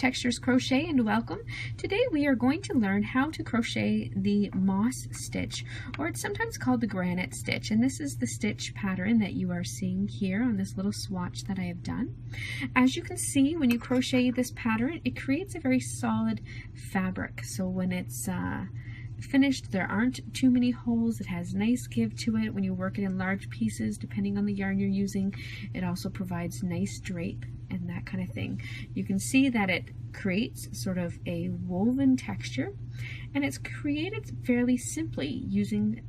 Textures Crochet, and welcome. Today we are going to learn how to crochet the moss stitch, or it's sometimes called the granite stitch, and this is the stitch pattern that you are seeing here on this little swatch that I have done. As you can see, when you crochet this pattern, it creates a very solid fabric, so when it's finished, there aren't too many holes. It has nice give to it when you work it in large pieces, depending on the yarn you're using. It also provides nice drape and that kind of thing. You can see that it creates sort of a woven texture, and it's created fairly simply using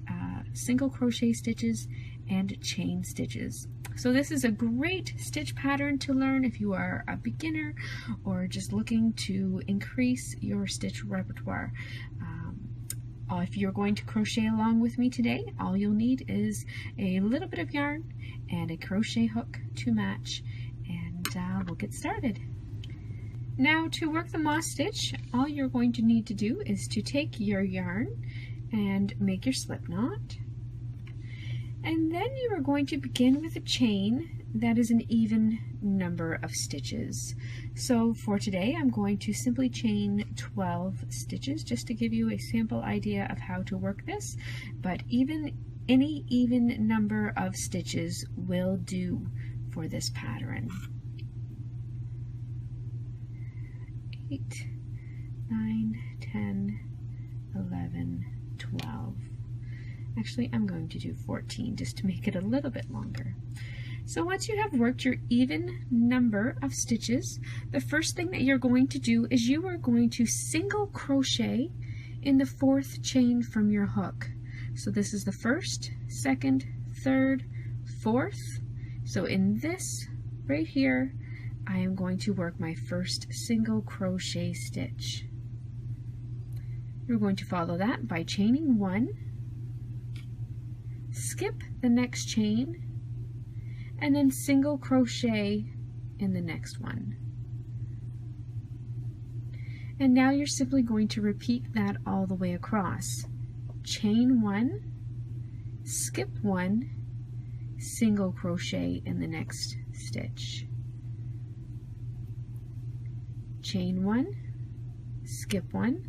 single crochet stitches and chain stitches. So this is a great stitch pattern to learn if you are a beginner or just looking to increase your stitch repertoire. If you're going to crochet along with me today, all you'll need is a little bit of yarn and a crochet hook to match, and we'll get started. Now, to work the moss stitch, all you're going to need to do is to take your yarn and make your slip knot, and then you are going to begin with a chain that is an even number of stitches. So for today, I'm going to simply chain 12 stitches just to give you a sample idea of how to work this, but any even number of stitches will do for this pattern. 8, 9, 10, 11, 12. Actually, I'm going to do 14 just to make it a little bit longer. So once you have worked your even number of stitches, the first thing that you're going to do is you are going to single crochet in the fourth chain from your hook. So this is the first, second, third, fourth. So in this right here, I am going to work my first single crochet stitch. You're going to follow that by chaining 1, skip the next chain, and then single crochet in the next one. And now you're simply going to repeat that all the way across. Chain 1, skip 1, single crochet in the next stitch. Chain 1, skip 1,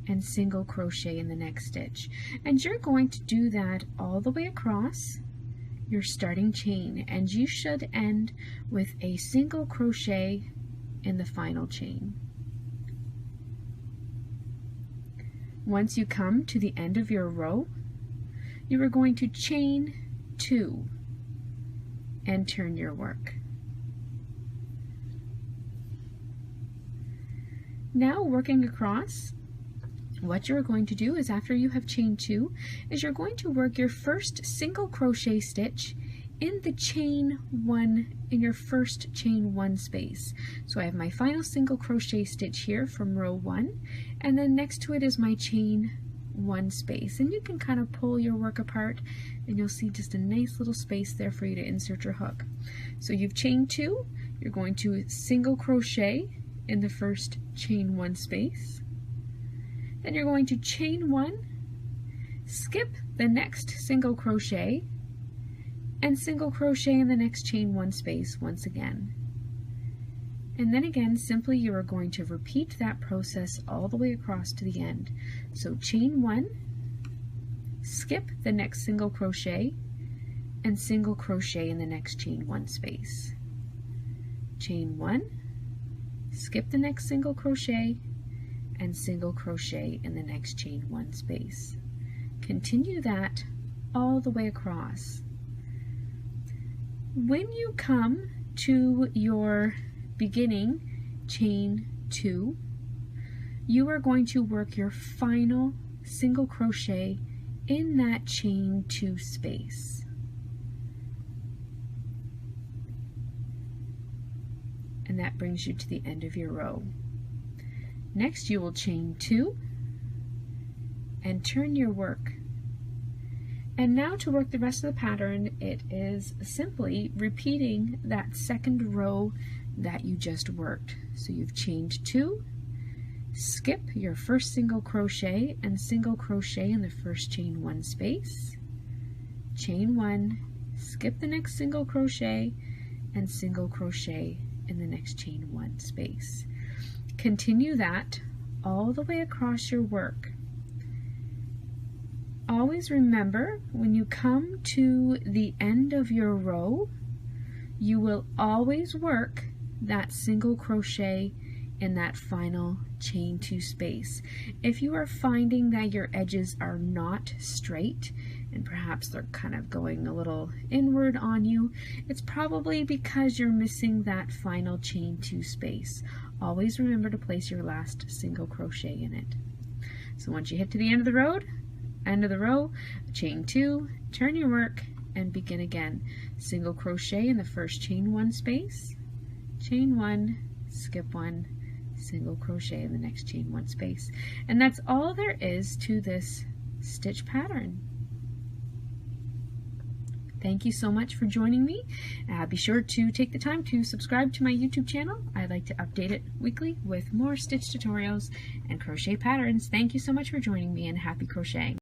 and single crochet in the next stitch. And you're going to do that all the way across your starting chain, and you should end with a single crochet in the final chain. Once you come to the end of your row, you are going to chain 2 and turn your work. Now, working across, what you're going to do is, after you have chained 2, is you're going to work your first single crochet stitch in the chain 1 in your first chain 1 space. So I have my final single crochet stitch here from row 1, and then next to it is my chain 1 space. And you can kind of pull your work apart and you'll see just a nice little space there for you to insert your hook. So you've chained 2, you're going to single crochet in the first chain 1 space. Then you're going to chain 1, skip the next single crochet, and single crochet in the next chain 1 space once again. And then again, simply you are going to repeat that process all the way across to the end. So chain 1, skip the next single crochet, and single crochet in the next chain 1 space. Chain 1, skip the next single crochet, and single crochet in the next chain 1 space. Continue that all the way across. When you come to your beginning chain 2, you are going to work your final single crochet in that chain 2 space. And that brings you to the end of your row. Next, you will chain 2 and turn your work. And now, to work the rest of the pattern, it is simply repeating that second row that you just worked. So you've chained 2, skip your first single crochet and single crochet in the first chain 1 space, chain 1, skip the next single crochet, and single crochet in the next chain 1 space. Continue that all the way across your work. Always remember, when you come to the end of your row, you will always work that single crochet in that final chain 2 space. If you are finding that your edges are not straight and perhaps they're kind of going a little inward on you, it's probably because you're missing that final chain 2 space. Always remember to place your last single crochet in it. So once you hit to the end of the row, chain 2, turn your work and begin again. Single crochet in the first chain 1 space, chain 1, skip 1, single crochet in the next chain 1 space. And that's all there is to this stitch pattern. Thank you so much for joining me. Be sure to take the time to subscribe to my YouTube channel. I like to update it weekly with more stitch tutorials and crochet patterns. Thank you so much for joining me, and happy crocheting.